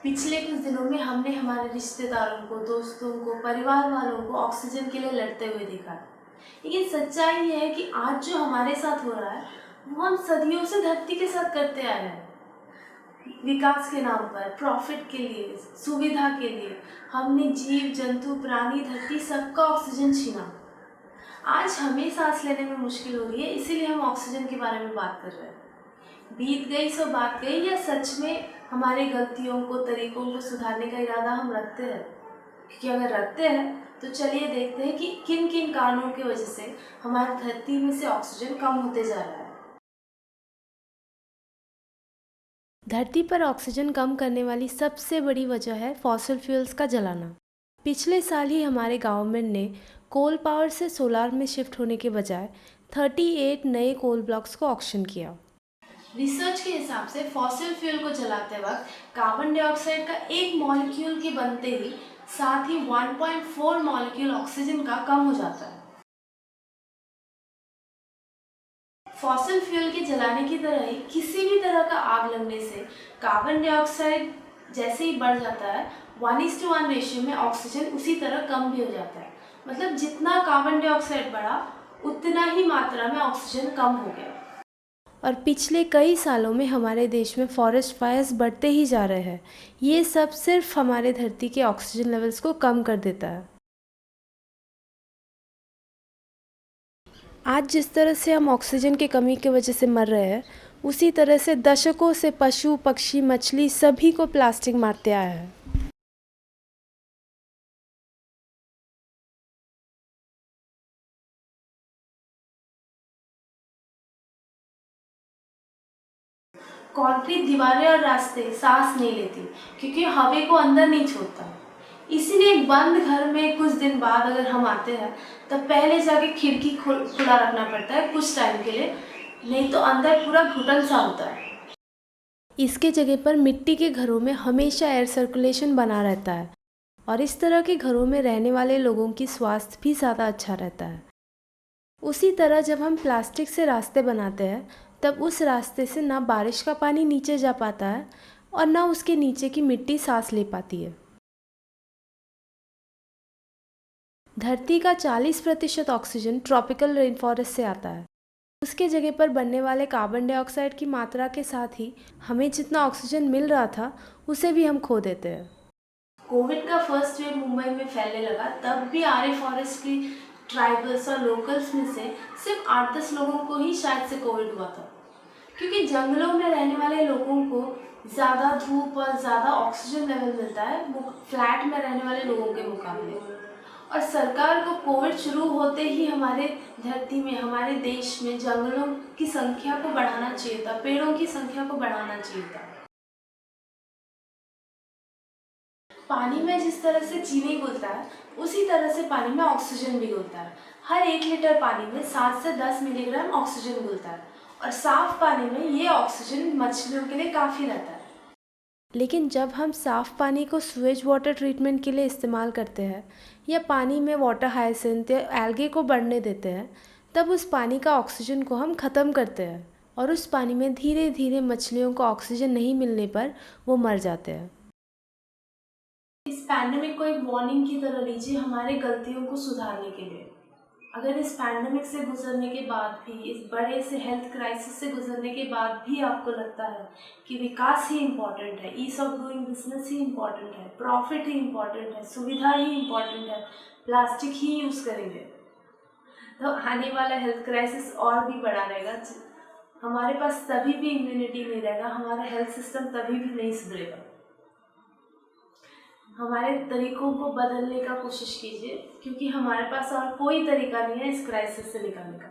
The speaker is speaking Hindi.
पिछले कुछ दिनों में हमने हमारे रिश्तेदारों को, दोस्तों को, परिवार वालों को ऑक्सीजन के लिए लड़ते हुए देखा है। लेकिन सच्चाई ये है कि आज जो हमारे साथ हो रहा है वो हम सदियों से धरती के साथ करते आए हैं। विकास के नाम पर, प्रॉफिट के लिए, सुविधा के लिए हमने जीव जंतु, प्राणी, धरती सबका ऑक्सीजन छीना। आज हमें सांस लेने में मुश्किल हो रही है, इसीलिए हम ऑक्सीजन के बारे में बात कर रहे हैं। बीत गई सो बात गई, या सच में हमारी गलतियों को, तरीकों को सुधारने का इरादा हम रखते हैं? क्योंकि अगर रखते हैं तो चलिए देखते हैं कि किन किन कारणों की वजह से हमारी धरती में से ऑक्सीजन कम होते जा रहा है। धरती पर ऑक्सीजन कम करने वाली सबसे बड़ी वजह है फॉसिल फ्यूल्स का जलाना। पिछले साल ही हमारे गवर्नमेंट ने कोल पावर से सोलार में शिफ्ट होने के बजाय 38 नए कोल ब्लॉक्स को ऑक्शन किया। रिसर्च के हिसाब से फॉसिल फ्यूल को जलाते वक्त कार्बन डाइऑक्साइड का एक मॉलिक्यूल के बनते ही साथ ही 1.4 मॉलिक्यूल ऑक्सीजन का कम हो जाता है। फॉसिल फ्यूल के जलाने की तरह ही किसी भी तरह का आग लगने से कार्बन डाइऑक्साइड जैसे ही बढ़ जाता है, 1:1 रेशियो में ऑक्सीजन उसी तरह कम भी हो जाता है। मतलब जितना कार्बन डाइऑक्साइड बढ़ा उतना ही मात्रा में ऑक्सीजन कम हो गया। और पिछले कई सालों में हमारे देश में फॉरेस्ट फायर्स बढ़ते ही जा रहे हैं। ये सब सिर्फ हमारे धरती के ऑक्सीजन लेवल्स को कम कर देता है। आज जिस तरह से हम ऑक्सीजन की कमी की वजह से मर रहे हैं, उसी तरह से दशकों से पशु, पक्षी, मछली सभी को प्लास्टिक मारते आया है। कंक्रीट दीवारें और रास्ते सांस नहीं लेती क्योंकि हवा को अंदर नहीं छोड़ता। इसीलिए बंद घर में कुछ दिन बाद अगर हम आते हैं तब पहले जाके खिड़की खुला रखना पड़ता है कुछ टाइम के लिए, नहीं तो अंदर पूरा घुटन सा होता है। इसके जगह पर मिट्टी के घरों में हमेशा एयर सर्कुलेशन बना रहता है और इस तरह के घरों में रहने वाले लोगों की स्वास्थ्य भी ज़्यादा अच्छा रहता है। उसी तरह जब हम प्लास्टिक से रास्ते बनाते हैं तब उस रास्ते से ना बारिश का पानी नीचे जा पाता है और ना उसके नीचे की मिट्टी सांस ले पाती है। धरती का 40% ऑक्सीजन ट्रॉपिकल रेन फॉरेस्ट से आता है। उसके जगह पर बनने वाले कार्बन डाइऑक्साइड की मात्रा के साथ ही हमें जितना ऑक्सीजन मिल रहा था उसे भी हम खो देते हैं। कोविड का फर्स्ट वेव मुंबई में फैलने लगा तब भी आर्य फॉरेस्ट की ट्राइबल्स और लोकल्स में से सिर्फ 8-10 लोगों को ही शायद से कोविड हुआ था, क्योंकि जंगलों में रहने वाले लोगों को ज़्यादा धूप और ज़्यादा ऑक्सीजन लेवल मिलता है फ्लैट में रहने वाले लोगों के मुकाबले। और सरकार को कोविड शुरू होते ही हमारे धरती में, हमारे देश में जंगलों की संख्या को बढ़ाना चाहिए था, पेड़ों की संख्या को बढ़ाना चाहिए था। पानी में जिस तरह से चीनी घुलता है उसी तरह से पानी में ऑक्सीजन भी घुलता है। हर 1 लीटर पानी में 7 से 10 मिलीग्राम ऑक्सीजन घुलता है और साफ पानी में ये ऑक्सीजन मछलियों के लिए काफ़ी रहता है। लेकिन जब हम साफ़ पानी को स्वेज वाटर ट्रीटमेंट के लिए इस्तेमाल करते हैं या पानी में वाटर हाइसिंथ या एल्गे को बढ़ने देते हैं, तब उस पानी का ऑक्सीजन को हम ख़त्म करते हैं और उस पानी में धीरे धीरे मछलियों को ऑक्सीजन नहीं मिलने पर वो मर जाते हैं। इस पैंडेमिक को एक वार्निंग की तरह लीजिए हमारे गलतियों को सुधारने के लिए। अगर इस पैंडेमिक से गुजरने के बाद भी, इस बड़े से हेल्थ क्राइसिस से गुजरने के बाद भी आपको लगता है कि विकास ही इम्पॉर्टेंट है, ईज ऑफ डूइंग बिजनेस ही इम्पॉर्टेंट है, प्रॉफिट ही इम्पॉर्टेंट है, सुविधा ही इम्पॉर्टेंट है, प्लास्टिक ही यूज़ करेंगे, तो आने वाला हेल्थ क्राइसिस और भी बड़ा रहेगा। हमारे पास तभी भी इम्यूनिटी नहीं रहेगा, हमारा हेल्थ सिस्टम तभी भी नहीं सुधरेगा। हमारे तरीकों को बदलने का कोशिश कीजिए, क्योंकि हमारे पास और कोई तरीका नहीं है इस क्राइसिस से निकलने का।